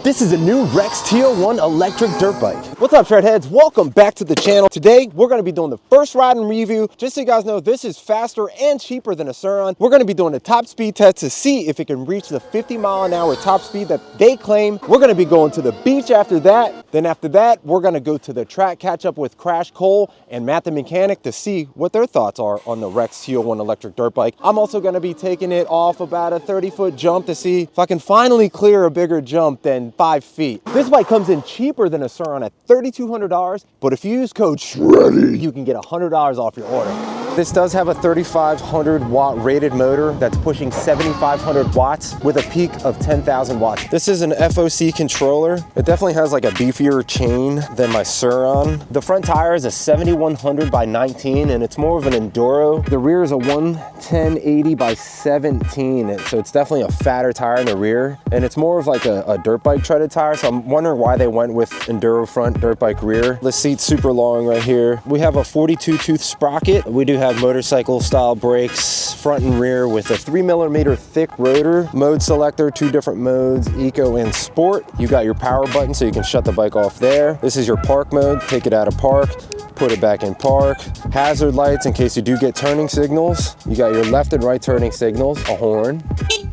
This is a new REXX T01 electric dirt bike. What's up, Shredheads? Welcome back to the channel. Today, we're gonna be doing the first ride and review. Just so you guys know, this is faster and cheaper than a Sur Ron. We're gonna be doing a top speed test to see if it can reach the 50-mile-an-hour top speed that they claim. We're gonna be going to the beach after that. Then after that, we're gonna go to the track, catch up with Crash Cole and Matt the Mechanic to see what their thoughts are on the REXX T01 electric dirt bike. I'm also gonna be taking it off about a 30-foot jump to see if I can finally clear a bigger jump than 5 feet. This bike comes in cheaper than a Sur Ron at $3,200, but if you use code SHREDDIE, you can get $100 off your order. This does have a 3,500 watt rated motor that's pushing 7,500 watts with a peak of 10,000 watts. This is an FOC controller. It definitely has like a beefier chain than my Sur Ron. The front tire is a 7100 by 19 and it's more of an enduro. The rear is a 110/80 by 17, so it's definitely a fatter tire in the rear, and it's more of like a dirt bike treaded tire. So I'm wondering why they went with enduro front, dirt bike rear. The seat's super long right here. We have a 42 tooth sprocket. We do have motorcycle style brakes, front and rear, with a 3mm thick rotor. Mode selector, 2 different modes, eco and sport. You got your power button so you can shut the bike off there. This is your park mode, take it out of park, put it back in park. Hazard lights in case you do get turning signals. You got your left and right turning signals, a horn,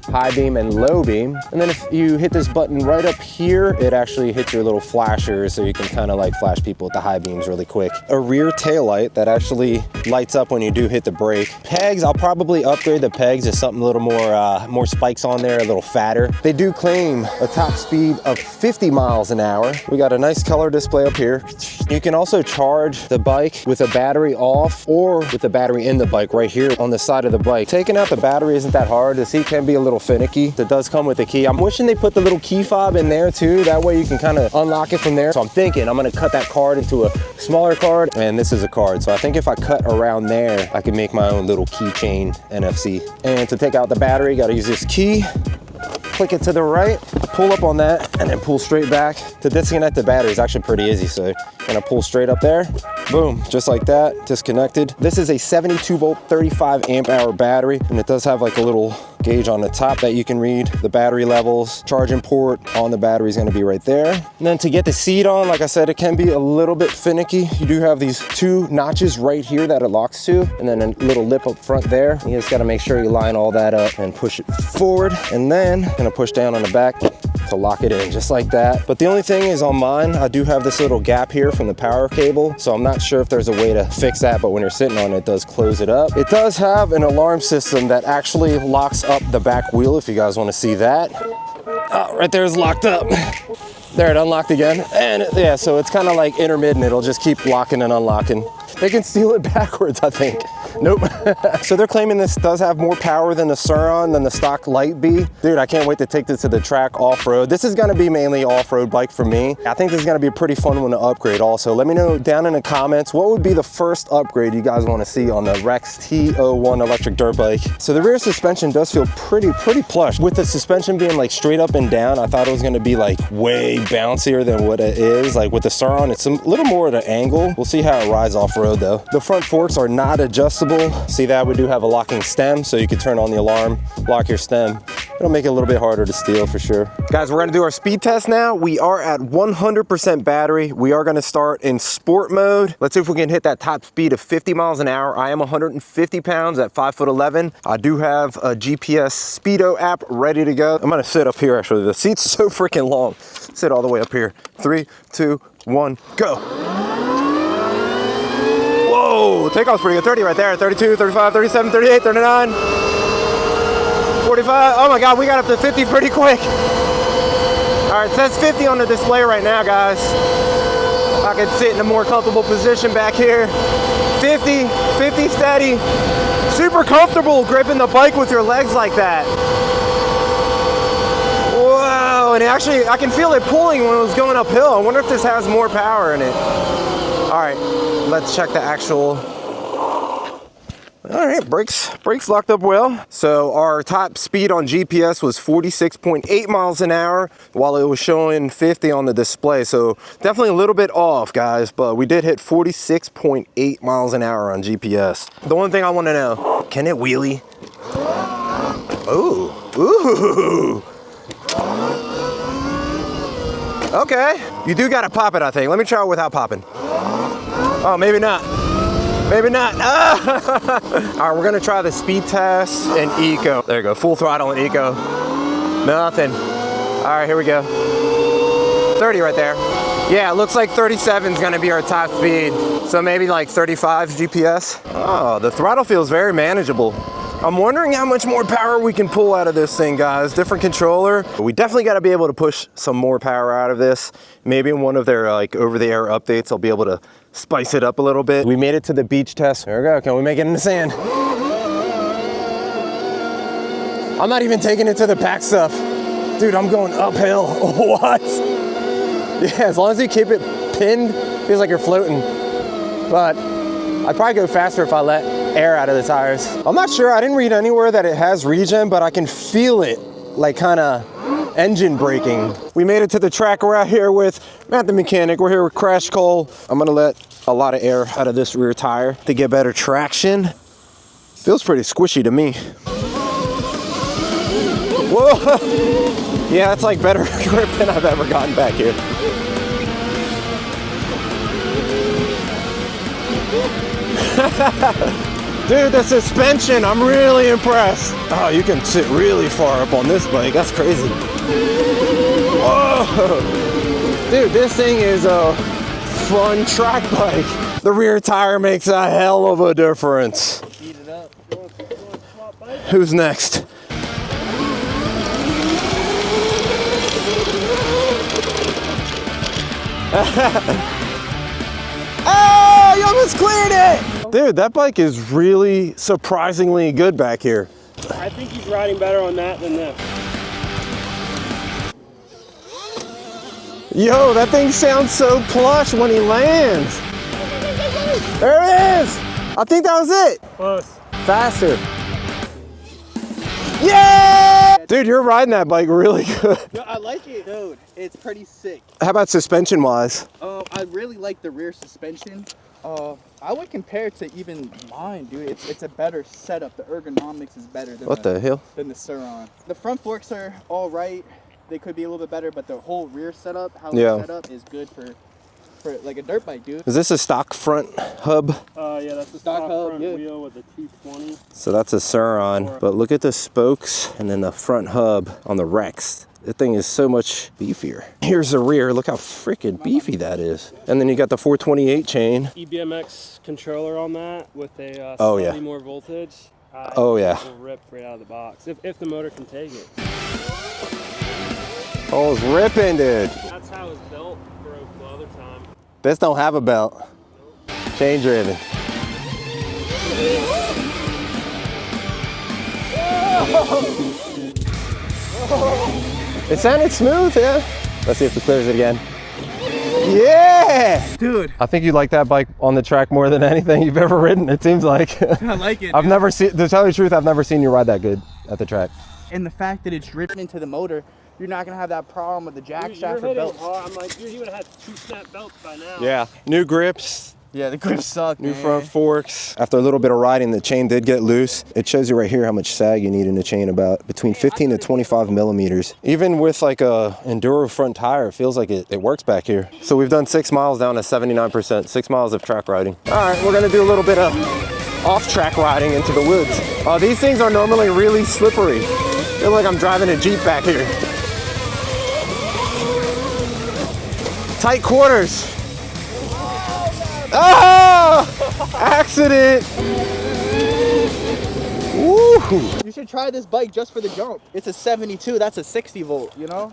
high beam and low beam. And then if you hit this button right up here, it actually hits your little flashers so you can kind of like flash people with the high beams really quick. A rear tail light that actually lights up when you do hit the brake. Pegs, I'll probably upgrade the pegs to something a little more spikes on there, a little fatter. They do claim a top speed of 50 miles an hour. We got a nice color display up here. You can also charge the bike with a battery off or with the battery in the bike right here on the side of the bike. Taking out the battery isn't that hard. The seat can be a little finicky. It does come with a key. I'm wishing they put the little key fob in there too. That way you can kind of unlock it from there. So I'm thinking I'm gonna cut that card into a smaller card, and this is a card. So I think if I cut around there, I can make my own little keychain NFC. And to take out the battery, gotta use this key. Click it to the right, pull up on that, and then pull straight back. To disconnect the battery is actually pretty easy. So I'm gonna pull straight up there, boom, just like that, disconnected. This is a 72 volt, 35 amp hour battery, and it does have like a little gauge on the top that you can read the battery levels. Charging port on the battery is gonna be right there. And then to get the seat on, like I said, it can be a little bit finicky. You do have these 2 notches right here that it locks to, and then a little lip up front there. You just gotta make sure you line all that up and push it forward, and then I'm gonna push down on the back to lock it in just like that. But the only thing is on mine, I do have this little gap here from the power cable, so I'm not sure if there's a way to fix that, but when you're sitting on it, it does close it up. It does have an alarm system that actually locks up the back wheel if you guys want to see that. Oh, right there is locked up. There, it unlocked again. And yeah, so it's kind of like intermittent. It'll just keep locking and unlocking. They can steal it backwards, I think. Nope. So they're claiming this does have more power than the Sur Ron, than the stock Light B. Dude, I can't wait to take this to the track off-road. This is gonna be mainly off-road bike for me. I think this is gonna be a pretty fun one to upgrade also. Let me know down in the comments, what would be the first upgrade you guys wanna see on the REXX T01 electric dirt bike? So the rear suspension does feel pretty plush. With the suspension being like straight up and down, I thought it was gonna be like way bouncier than what it is. Like with the Sur Ron, it's a little more at an angle. We'll see how it rides off-road though. The front forks are not adjustable. See that? We do have a locking stem, so you can turn on the alarm, lock your stem. It'll make it a little bit harder to steal for sure. Guys, we're gonna do our speed test now. We are at 100% battery. We are gonna start in sport mode. Let's see if we can hit that top speed of 50 miles an hour. I am 150 pounds at 5'11". I do have a GPS Speedo app ready to go. I'm gonna sit up here actually. The seat's so freaking long. Sit all the way up here. 3, 2, 1, go. Whoa, takeoff's pretty good. 30 right there, 32, 35, 37, 38, 39, 45. Oh my God, we got up to 50 pretty quick. All right, it says 50 on the display right now, guys. I can sit in a more comfortable position back here. 50 steady. Super comfortable gripping the bike with your legs like that. Whoa, and actually, I can feel it pulling when it was going uphill. I wonder if this has more power in it. All right, let's check the actual. All right, brakes locked up well. So our top speed on GPS was 46.8 miles an hour, while it was showing 50 on the display. So definitely a little bit off, guys, but we did hit 46.8 miles an hour on GPS. The one thing I want to know, can it wheelie? Ooh. Okay, you do gotta pop it, I think. Let me try it without popping. Oh, maybe not. Maybe not. Ah! All right, we're gonna try the speed test and eco. There you go, full throttle and eco. Nothing. All right, here we go. 30 right there. Yeah, it looks like 37 is gonna be our top speed. So maybe like 35 GPS. Oh, the throttle feels very manageable. I'm wondering how much more power we can pull out of this thing, guys. Different controller. We definitely gotta be able to push some more power out of this. Maybe in one of their like over-the-air updates, I'll be able to spice it up a little bit. We made it to the beach test. There we go, can we make it in the sand? I'm not even taking it to the pack stuff. Dude, I'm going uphill. What? Yeah, as long as you keep it pinned, feels like you're floating. But I'd probably go faster if I let air out of the tires. I'm not sure, I didn't read anywhere that it has regen, but I can feel it like kind of engine braking. We made it to the track. We're out here with Matt the mechanic. We're here with Crash Cole. I'm gonna let a lot of air out of this rear tire to get better traction. Feels pretty squishy to me. Whoa! Yeah, it's like better grip than I've ever gotten back here. Dude, the suspension, I'm really impressed. Oh, you can sit really far up on this bike. That's crazy. Whoa! Dude, this thing is a fun track bike. The rear tire makes a hell of a difference. Heat it up. Who's next? Oh, you almost cleared it! Dude, that bike is really surprisingly good back here. I think he's riding better on that than this. Yo, that thing sounds so plush when he lands. There it is! I think that was it. Close. Faster. Yeah! Dude, you're riding that bike really good. No, I like it, dude. It's pretty sick. How about suspension wise? I really like the rear suspension. I would compare it to even mine, dude. It's a better setup. The ergonomics is better than What the hell? than the Sur Ron. The front forks are all right. They could be a little bit better, but the whole rear setup, how it's set up, is good for like a dirt bike, dude. Is this a stock front hub? Yeah, that's the Stock stock hub, front yeah. wheel with the 220. So that's a Sur Ron, but look at the spokes and then the front hub on the REXX. That thing is so much beefier. Here's the rear, look how freaking beefy that is. And then you got the 428 chain. EBMX controller on that with a Oh, yeah. slightly more voltage. Oh, yeah. It'll rip right out of the box, if the motor can take it. Oh, it's ripping, dude. That's how it's built. Broke the other time. This don't have a belt. Chain driven. It sounded smooth, yeah. Let's see if it clears it again. Yeah! Dude, I think you like that bike on the track more than anything you've ever ridden, it seems like. I like it. I've never seen, to tell you the truth, I've never seen you ride that good at the track. And the fact that it's dripping into the motor, you're not gonna have that problem with the jack shaft or belts. I'm like, dude, you would have had 2 snap belts by now. Yeah. New grips, Yeah, the grips suck, new man. front forks. After a little bit of riding, the chain did get loose. It shows you right here how much sag you need in the chain, about between 15 to 25 millimeters. Even with like a Enduro front tire, it feels like it works back here. So we've done 6 miles down to 79%, 6 miles of track riding. All right, we're gonna do a little bit of off-track riding into the woods. These things are normally really slippery. I feel like I'm driving a Jeep back here. Tight quarters. Oh! Accident! Woo! You should try this bike just for the jump. It's a 72, that's a 60 volt, you know?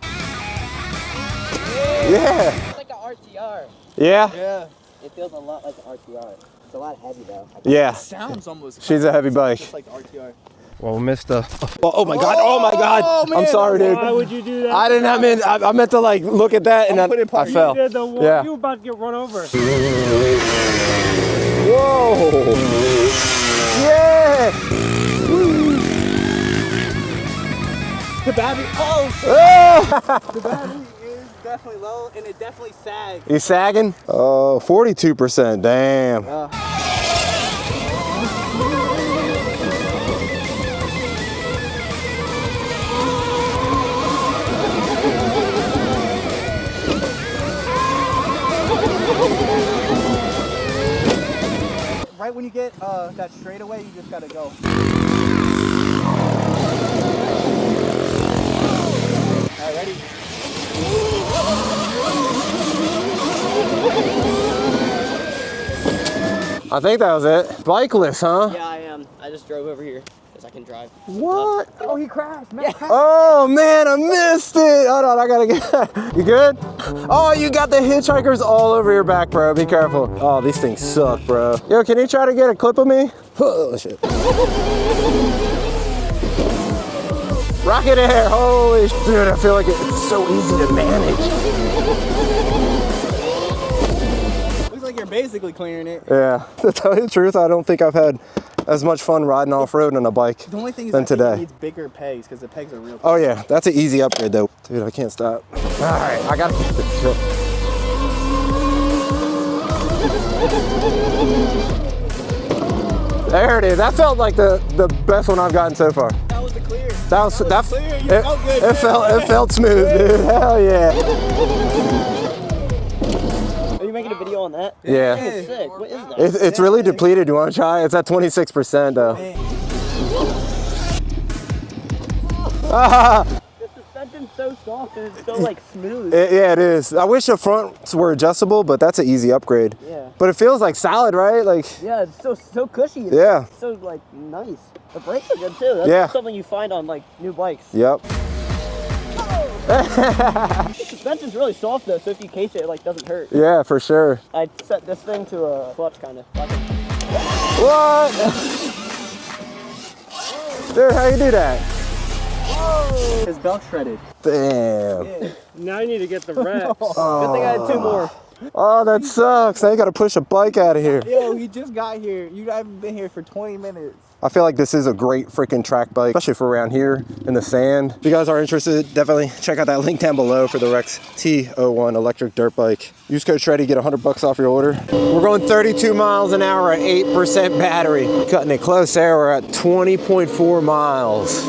Yeah. It's like an RTR. Yeah? Yeah. It feels a lot like an RTR. It's a lot heavy though. Yeah. It sounds almost She's a heavy bike. just like RTR. Well, we missed a... Oh my God, oh my God. man, I'm sorry, dude. Why would you do that? I didn't, I meant to like look at that and put it in I park. fell. You did the one, Yeah. you were about to get run over. Whoa! Yeah! The battery, oh shit. Ah! The battery is definitely low and it definitely sags. You sagging? Oh, 42%, damn. Right when you get that straightaway, you just gotta go. All right, ready? I think that was it. Bikeless, huh? Yeah, I am. I just drove over here because I can drive. What? Oh, he crashed, man. Oh man, I missed it. Hold on, I gotta get. You good? Oh, you got the hitchhikers all over your back, bro. Be careful. Oh, these things suck, bro. Yo, can you try to get a clip of me? Oh shit. Rocket air. Holy shit, dude! I feel like it's so easy to manage. Looks like you're basically clearing it. Yeah. To tell you the truth, I don't think I've had as much fun riding off-road on a bike The only thing is than that today. it needs bigger pegs because the pegs are real. Oh yeah, that's an easy upgrade though. Dude, I can't stop. All right, I gotta get the tip. There it is. That felt like the best one I've gotten so far. That was the clear. That Clear. You felt good. it felt smooth, dude. Hell yeah. Are you making a video on that? Yeah. It's sick. What is that? It's really depleted. You want to try? It's at 26% though. The suspension's so soft and it's so like smooth. Yeah, it is. I wish the fronts were adjustable, but that's an easy upgrade. Yeah. But it feels like solid, right? Like. Yeah, it's so cushy. It's Yeah. so like nice. The brakes are good too. That's Yeah. something you find on like new bikes. Yep. The suspension's really soft though, so if you case it, it like doesn't hurt. Yeah, for sure. I set this thing to a clutch kind of. What? Dude, how you do that? His belt shredded. Damn. Now you need to get the REXX. Good thing I had 2 more. Oh, that sucks. Now you gotta push a bike out of here. Yo, he just got here. You haven't been here for 20 minutes. I feel like this is a great freaking track bike, especially for around here in the sand. If you guys are interested, definitely check out that link down below for the REXX T01 electric dirt bike. Use code SHREDDIE, get $100 off your order. We're going 32 miles an hour at 8% battery. Cutting it close there, we're at 20.4 miles.